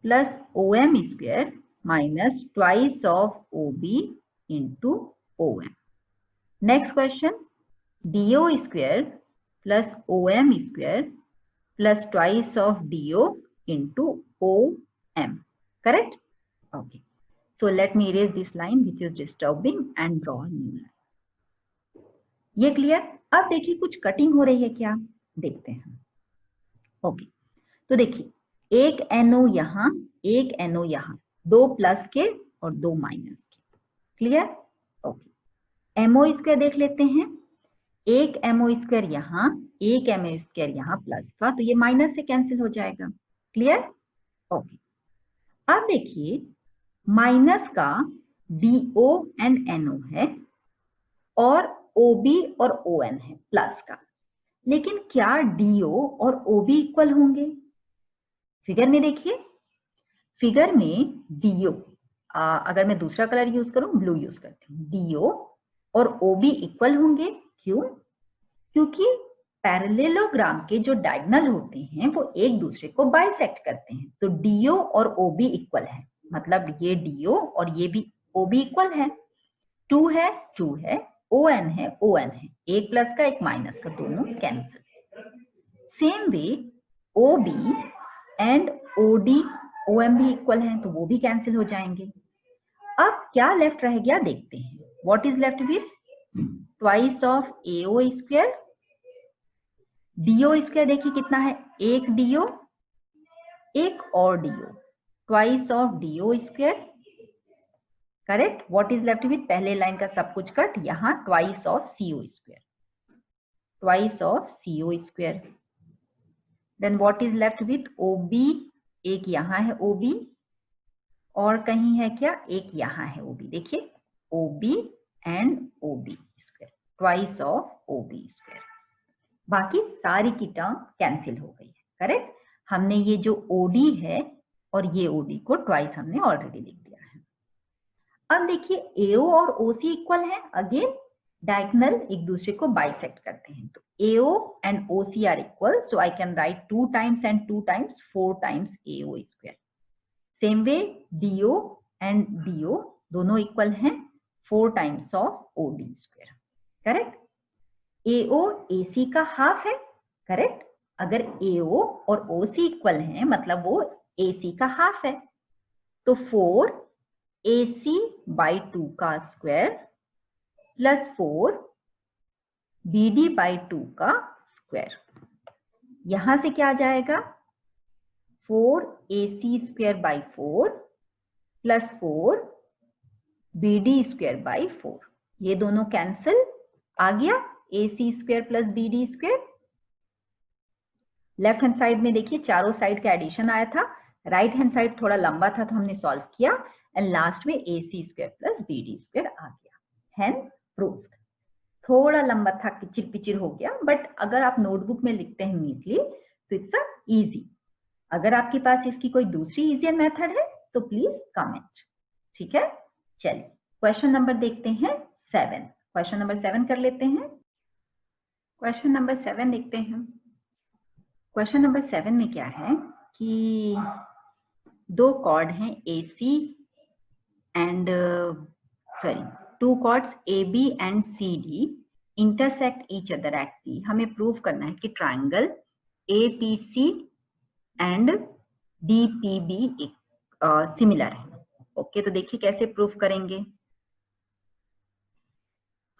plus OM square minus twice of OB into OM। Next question DO square plus OM square plus twice of DO into OM, correct, okay. So let me erase this line which is disturbing and draw a new line. ये clear. अब देखिए कुछ cutting हो रही है क्या, देखते हैं, ओके। तो देखिए एक NO यहाँ, एक NO यहाँ, दो प्लस के और दो माइनस के, क्लियर, ओके। MO स्क्वायर देख लेते हैं, एक MO स्क्वायर यहाँ, एक MO स्क्वायर यहाँ प्लस का, तो ये माइनस से कैंसिल हो जाएगा, क्लियर, ओके। अब देखिए माइनस का DO एंड NO है और OB और ON है प्लस का, लेकिन क्या DO और OB इक्वल होंगे, फिगर में देखिए, फिगर में DO, अगर मैं दूसरा कलर यूज करूं, ब्लू यूज करती हूँ, DO और OB इक्वल होंगे, क्यों, क्योंकि पैरेललोग्राम के जो डायगोनल होते हैं वो एक दूसरे को बाइसेक्ट करते हैं, तो DO और OB इक्वल है, मतलब ये DO और ये भी OB इक्वल है, 2 है 2 है, ON है ON है, एक प्लस का एक माइनस का, दोनों cancel. Same way OB and OD OM भी इक्वल हैं, तो वो भी कैंसिल हो जाएंगे। अब क्या लेफ्ट रह गया देखते हैं, what is left with twice of AO square, DO square देखिए कितना है, एक DO एक और DO, twice of DO square, correct, what is left with, पहले लाइन का सब कुछ कट, यहाँ twice of CO square, twice of CO square, then what is left with OB, एक यहाँ है OB और कहीं है क्या, एक यहाँ है OB, देखिए OB and OB square, twice of OB square. बाकी सारी की टर्म कैंसिल हो गई है, करेक्ट। हमने ये जो OD है और ये OD को ट्वाइस हमने ऑलरेडी लिख दिया है। अब देखिए AO और OC इक्वल है, अगेन डायगोनल एक दूसरे को बाइसेक्ट करते हैं, तो AO and OC are equal, so I can write 2 times and 2 times 4 times AO square. Same way DO and DO दोनों इक्वल हैं, 4 times of OD square, correct. AO AC का half है, करेक्ट। अगर AO और OC equal हैं मतलब वो AC का हाफ है, तो 4 AC by 2 का स्क्वायर प्लस 4 BD by 2 का स्क्वायर। यहां से क्या आ जाएगा, 4 AC square by 4 plus 4 BD square by 4, ये दोनों कैंसिल, आ गया AC square plus BD square. Left hand side में देखिए चारों साइड का एडिशन आया था, राइट हैंड साइड थोड़ा लंबा था तो हमने सॉल्व किया, एंड लास्ट में AC square plus BD square आ गया, हेंस प्रूव्ड। थोड़ा लंबा था, किचिर पिचिर हो गया, बट अगर आप नोटबुक में लिखते हैं नीटली तो इट्स अ इजी। अगर आपके पास इसकी कोई दूसरी इजियर मेथड है तो प्लीज कमेंट, ठीक है। चलिए क्वेश्चन नंबर देखते हैं 7, क्वेश्चन नंबर 7 कर लेते हैं। क्वेश्चन नंबर 7 देखते हैं। क्वेश्चन नंबर 7 में क्या है कि दो कॉर्ड हैं AC and two chords AB and CD intersect each other at C। हमें प्रूव करना है कि triangle APC and DPB similar है। ओके, तो देखिए कैसे प्रूफ करेंगे।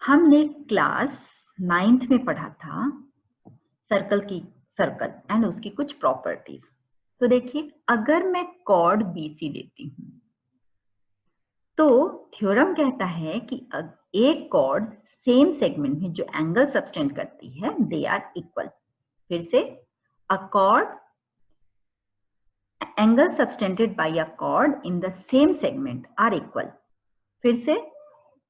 हमने क्लास 9th में पढ़ा था सर्कल एंड उसकी कुछ प्रॉपर्टीज। तो देखिए अगर मैं कॉर्ड BC लेती हूं तो थ्योरम कहता है कि एक कॉर्ड सेम सेगमेंट में जो एंगल सबटेंड करती है दे आर इक्वल। फिर से, a chord angle subtended by a chord in the same segment are equal। फिर से,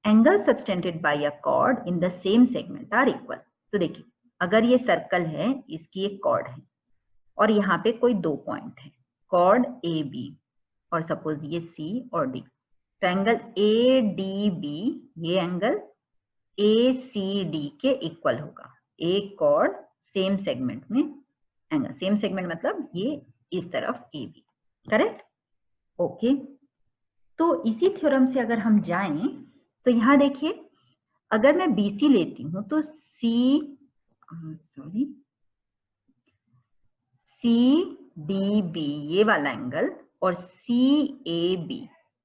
angle subtended by a chord in the same segment are equal। तो देखिए अगर ये सर्कल है, इसकी एक कॉर्ड है और यहाँ पे कोई दो पॉइंट है, कॉर्ड AB और सपोज ये C और D, तो एंगल ADB ये एंगल ACD के इक्वल होगा। एक कॉर्ड सेम सेगमेंट में एंगल, सेम सेगमेंट मतलब ये इस तरफ AB, करेक्ट। ओके, तो इसी थ्योरम से अगर हम जाएं तो यहां देखिए अगर मैं BC लेती हूं तो CDB ये वाला एंगल और CAB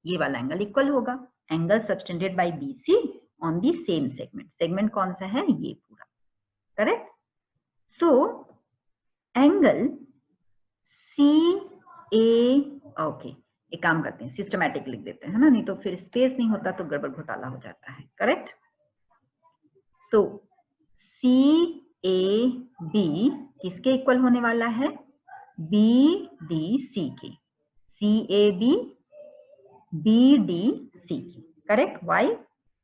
ये वाला एंगल इक्वल होगा। Angle subtended bye BC on the same segment. Segment कौन सा है, ये पूरा, करेक्ट। सो एंगल ओके, एक काम करते हैं सिस्टमैटिक लिख देते हैं ना, नहीं तो फिर स्पेस नहीं होता तो गड़बड़ घोटाला हो जाता है, करेक्ट। सो CAB किसके इक्वल होने वाला है, BDC के, CAB BDC की, correct. Why,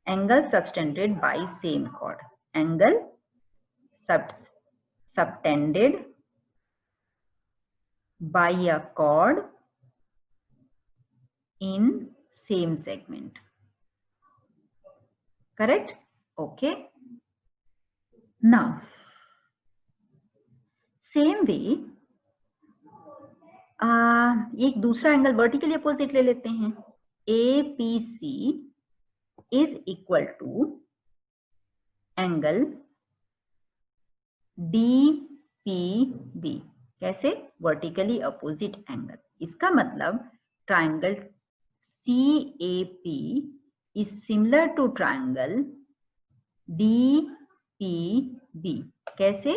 angle subtended by same chord, angle subtended by a chord in same segment, correct। okay, now same way एक दूसरा एंगल वर्टिकली अपोजिट ले लेते हैं। APC is equal to angle DPB, कैसे, vertically opposite angle. इसका मतलब triangle CAP is similar to triangle DPB, कैसे,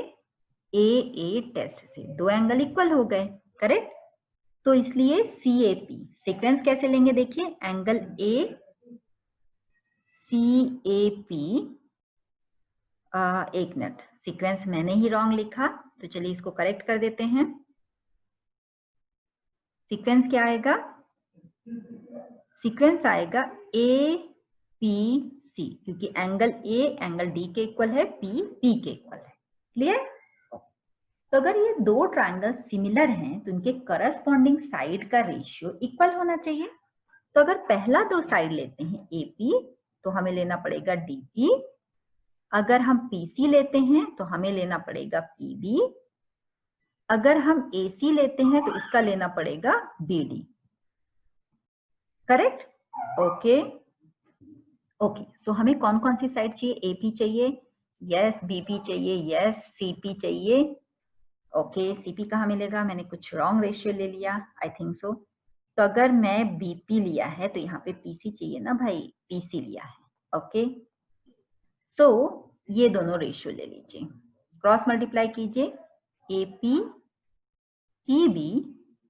AA test से दो एंगल इक्वल हो गए, करेक्ट। तो इसलिए CAP सीक्वेंस कैसे लेंगे, देखिए एंगल A CAP, एक मिनट, सीक्वेंस मैंने ही रॉन्ग लिखा तो चलिए इसको करेक्ट कर देते हैं। सीक्वेंस क्या आएगा, सीक्वेंस आएगा APC, क्योंकि एंगल A एंगल D के इक्वल है, P P के इक्वल है। क्लियर? तो अगर ये दो ट्रायंगल सिमिलर हैं तो उनके करस्पॉन्डिंग साइड का रेशियो इक्वल होना चाहिए। तो अगर पहला दो साइड लेते हैं AP, तो हमें लेना पड़ेगा DP। अगर हम PC लेते हैं तो हमें लेना पड़ेगा PB। अगर हम AC लेते हैं तो इसका लेना पड़ेगा BD। Correct? Okay okay. So हमें कौन कौन सी साइड चाहिए? AP चाहिए, यस। BP चाहिए, यस। CP चाहिए, ओके। CP कहाँ मिलेगा? मैंने कुछ रॉन्ग रेशियो ले लिया, आई थिंक सो। तो अगर मैं BP लिया है तो यहाँ पे PC चाहिए ना भाई, PC लिया है, ओके। तो ये दोनों रेशियो ले लीजिए, क्रॉस मल्टीप्लाई कीजिए। AP PB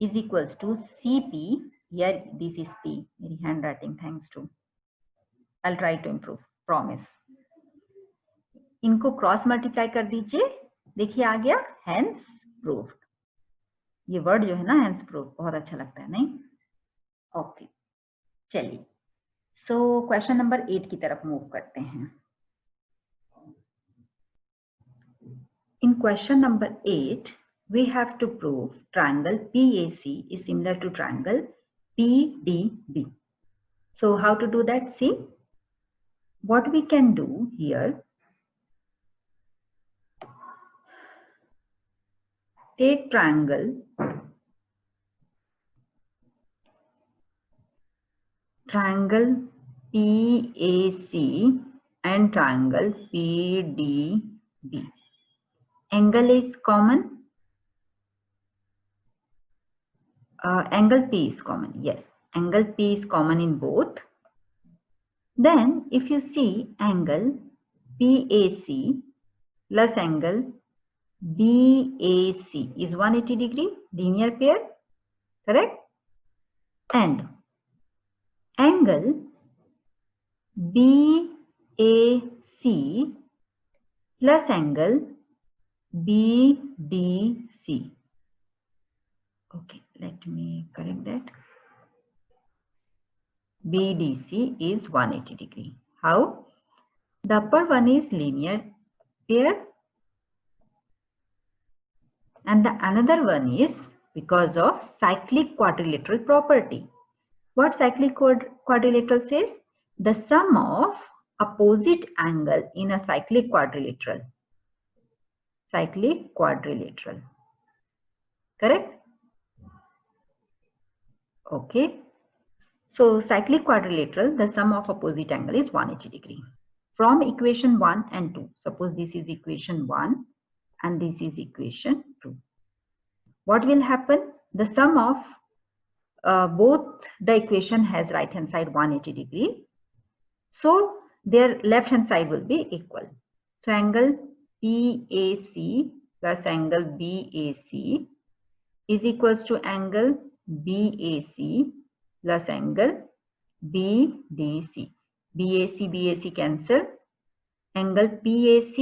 is equals to CP, here this is P, मेरी handwriting thanks to, I will try to improve, promise. इनको क्रॉस मल्टीप्लाई कर दीजिए, देखिए आ गया, हेंस प्रूव्ड। ये वर्ड जो है ना, हेंस प्रूव्ड, बहुत अच्छा लगता है, नहीं? ओके चलिए, सो क्वेश्चन नंबर 8 की तरफ मूव करते हैं। In question number 8, we have to prove triangle PAC is similar to triangle PDB. So how to do that? See, what we can do here, take triangle PAC and triangle PDB. Angle is common. Angle P is common. Yes, angle P is common in both. Then if you see angle PAC plus angle BAC is 180 degree, linear pair, correct? And angle BAC plus angle BDC. Okay, let me correct that. BDC is 180 degree. How? The upper one is linear pair and the another one is because of cyclic quadrilateral property. What cyclic quadrilateral says? The sum of opposite angle in a cyclic quadrilateral. Cyclic quadrilateral. Correct? Okay. So cyclic quadrilateral, the sum of opposite angle is 180 degree. From equation 1 and 2, suppose this is equation 1 and this is equation 2. What will happen? The sum of both the equation has right hand side 180 degree. So their left hand side will be equal. So angle PAC plus angle BAC is equals to angle BAC plus angle BDC. BAC cancel. Angle PAC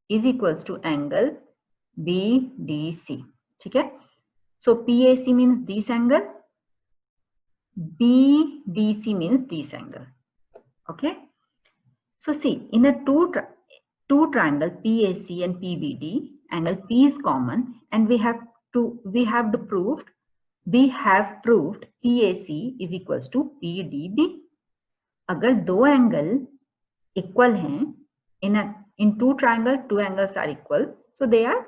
is equals to angle BDC. Okay? So PAC means this angle, BDC means this angle. Okay? So see, in a two triangle PAC and PBD, angle P is common, and we have proved PAC is equals to PDB. अगर दो angle equal हैं, in two triangle, two angles are equal, so they are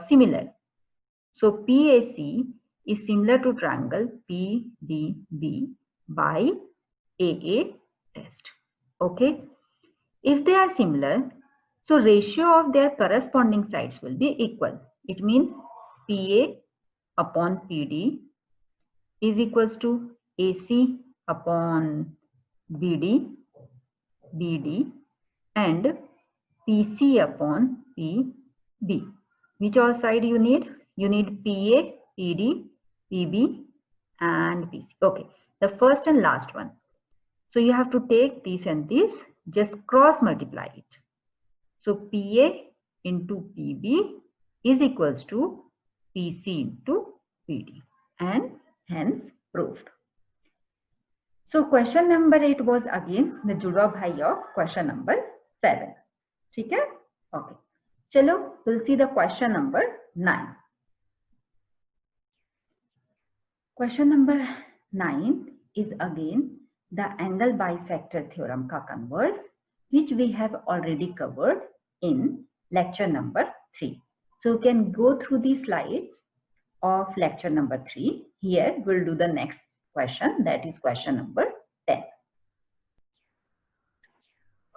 similar. So PAC is similar to triangle PDB by AA test. Okay, if they are similar, so ratio of their corresponding sides will be equal. It means PA upon PD is equals to AC upon BD and PC upon PB. Which all side you need? You need PA, PD, PB and PC. Okay, the first and last one. So you have to take this and this, just cross multiply it. So PA into PB is equals to PC into PD and hence proved. So question number 8 was again the जुड़वा भाई of question number 7. ठीक है? Okay. चलो, we'll see the question number 9. Question number 9 is again the angle bisector theorem का converse, which we have already covered in lecture number 3. So you can go through the slides of lecture number 3. Here we'll do the next question, that is question number 10.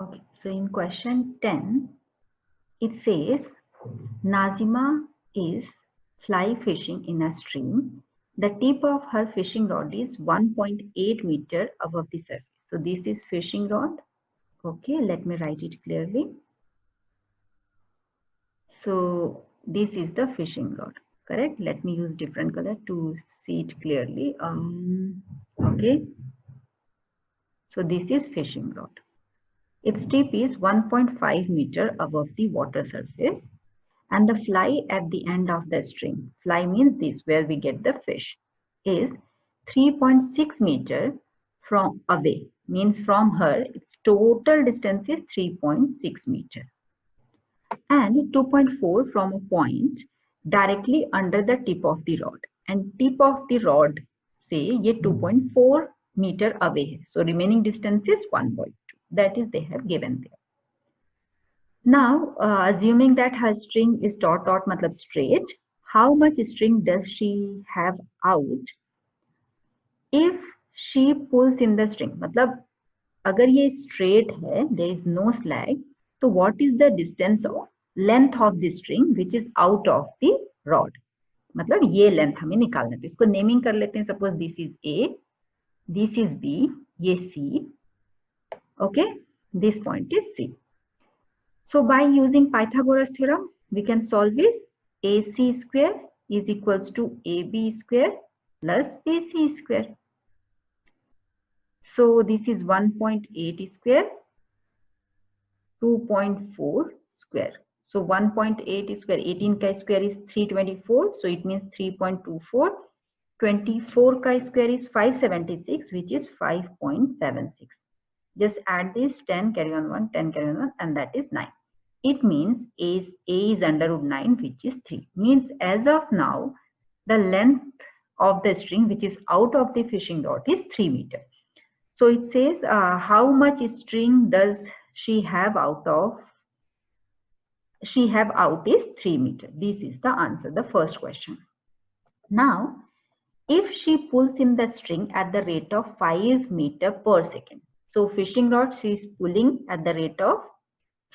Okay, so in question 10, it says Nazima is fly fishing in a stream. The tip of her fishing rod is 1.8 meter above the surface. So this is fishing rod. Okay, let me write it clearly. So this is the fishing rod, correct? Let me use different color to see it clearly. Okay. So this is fishing rod. Its tip is 1.5 meter above the water surface, and the fly at the end of the string, fly means this, where we get the fish, is 3.6 meter from away, means from her its total distance is 3.6 meter, and 2.4 from a point directly under the tip of the rod, and tip of the rod say ye 2.4 meter away hai. So remaining distance is 1.2, that is they have given there. Now, assuming that her string is taut matlab straight, how much string does she have out if she pulls in the string? matlab agar ye straight hai, there is no slag, so what is the distance of length of the string which is out of the rod? matlab ye length hame nikalna hai, isko naming kar lete hain. Suppose this is A, this is B, ye C. Okay, this point is C. So by using Pythagoras theorem, we can solve it. AC square is equals to AB square plus AC square. So this is 1.8 square, 2.4 square. So 1.8 square, 18 ka square is 324. So it means 3.24. 24 ka square is 576, which is 5.76. Just add this 10, carry on 1, 10, carry on 1, and that is 9. It means A is under root 9, which is 3. Means as of now, the length of the string which is out of the fishing rod is 3 meter. So it says how much string does she have out of? She have out is 3 meter. This is the answer, the first question. Now, if she pulls in the string at the rate of 5 meter per second. So fishing rod she is pulling at the rate of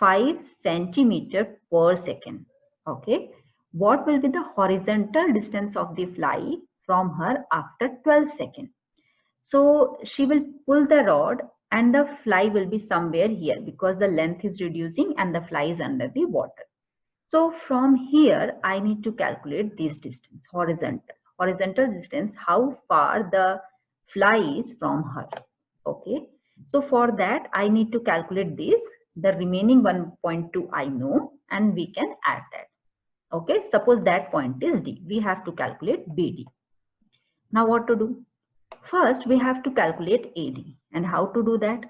5 centimeter per second. Okay. What will be the horizontal distance of the fly from her after 12 seconds? So she will pull the rod and the fly will be somewhere here because the length is reducing and the fly is under the water. So from here, I need to calculate this distance, horizontal distance, how far the fly is from her. Okay. So for that, I need to calculate this. The remaining 1.2 I know, and we can add that. Okay. Suppose that point is D. We have to calculate BD. Now what to do? First, we have to calculate AD. And how to do that?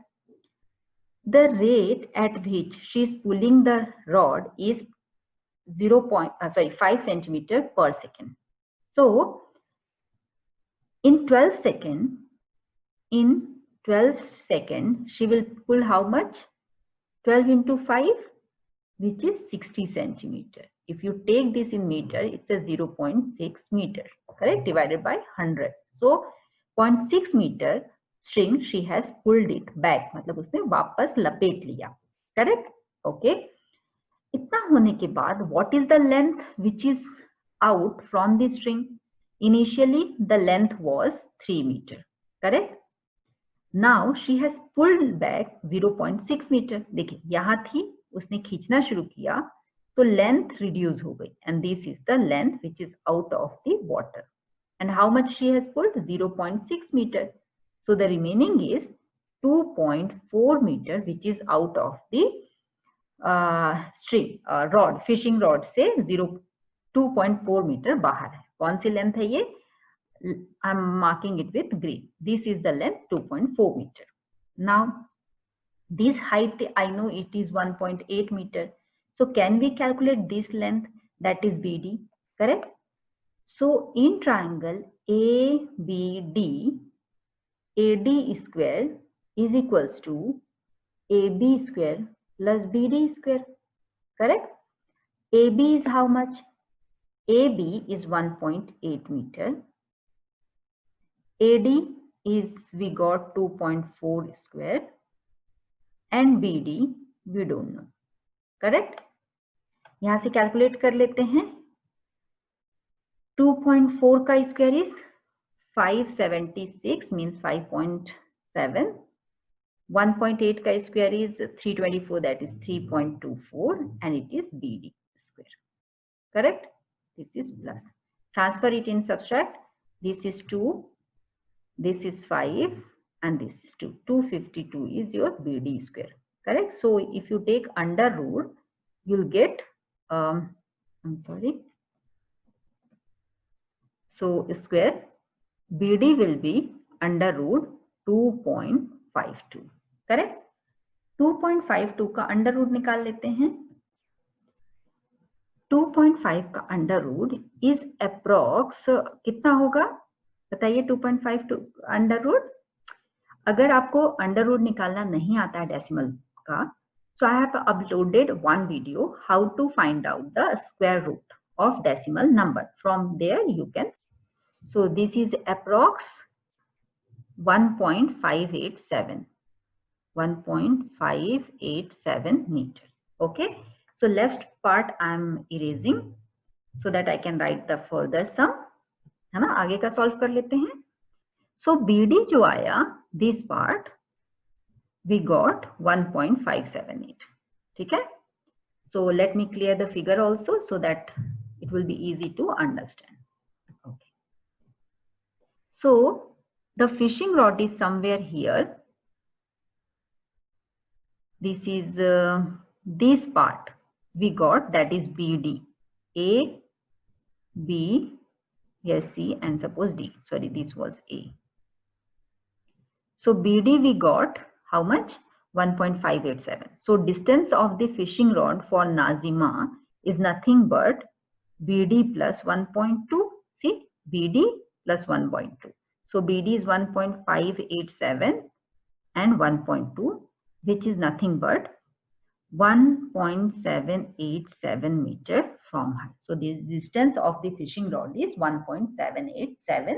The rate at which she is pulling the rod is 5 centimeter per second. So in 12 seconds, she will pull how much? 12 into 5, which is 60 centimeter. If you take this in meter, it's a 0.6 meter, correct? Divided by 100. So 0.6 meter string she has pulled it back. मतलब उसने वापस लपेट लिया, correct? Okay. इतना होने के बाद, what is the length which is out from the string? Initially, the length was 3 meter, correct? Now she has pulled back 0.6 meter. देखिए यहाँ थी, उसने खींचना शुरू किया, तो length reduce हो गई, and this is the length which is out of the water. And how much she has pulled? 0.6 meter. So the remaining is 2.4 meter, which is out of the string rod, fishing rod से 2.4 meter बाहर है. कौन C length है ये? I'm marking it with green. This is the length 2.4 meter. Now this height, I know it is 1.8 meter. So can we calculate this length, that is BD, correct? So in triangle ABD, AD square is equals to AB square plus BD square, correct? AB is how much? AB is 1.8 meter. AD is, we got 2.4 square, and BD we don't know, correct? यहाँ से calculate कर लेते हैं. 2.4 का square is 576 means 5.7. 1.8 का square is 324, that is 3.24, and it is BD square, correct? This is plus. Transfer it in subtract. This is 2, this is 5, and this is 2. 252 is your BD square, correct? So if you take under root, you'll get so square BD will be under root 2.52, correct? 2.52 का under root निकाल लेते हैं. 2.5 का under root is approx कितना होगा बताइए? 2.5 under root. अगर आपको अंडर रूट निकालना नहीं आता है डेसिमल का, so I have uploaded one video how to find out the square root of decimal number. From there you can. So this is approx 1.587 meter. Okay, so left part I am erasing so that I can write the further sum, है ना? आगे का solve कर लेते हैं. So BD जो आया, this part we got 1.578. ठीक है? So let me clear the figure also so that it will be easy to understand. Okay. So the fishing rod is somewhere here. This is this part we got, that is BD. A, B, here C, and suppose D. Sorry, this was A. So BD we got how much? 1.587. So distance of the fishing rod for Nazima is nothing but BD plus 1.2. See, BD plus 1.2. So BD is 1.587 and 1.2, which is nothing but 1.787 meter from height. So the distance of the fishing rod is 1.787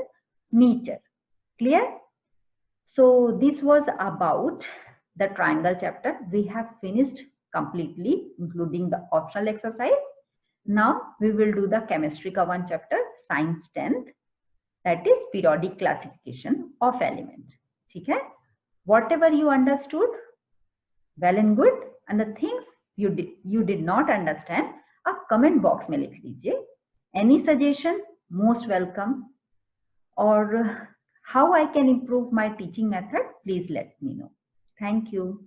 meter. Clear? So this was about the triangle chapter. We have finished completely, including the optional exercise. Now we will do the chemistry ka one chapter, science 10th, that is periodic classification of elements. ठीक है? Whatever you understood, well and good, and the things you did not understand, आप comment box में लिख लीजिए. Any suggestion, most welcome. Or how I can improve my teaching method, please let me know. Thank you.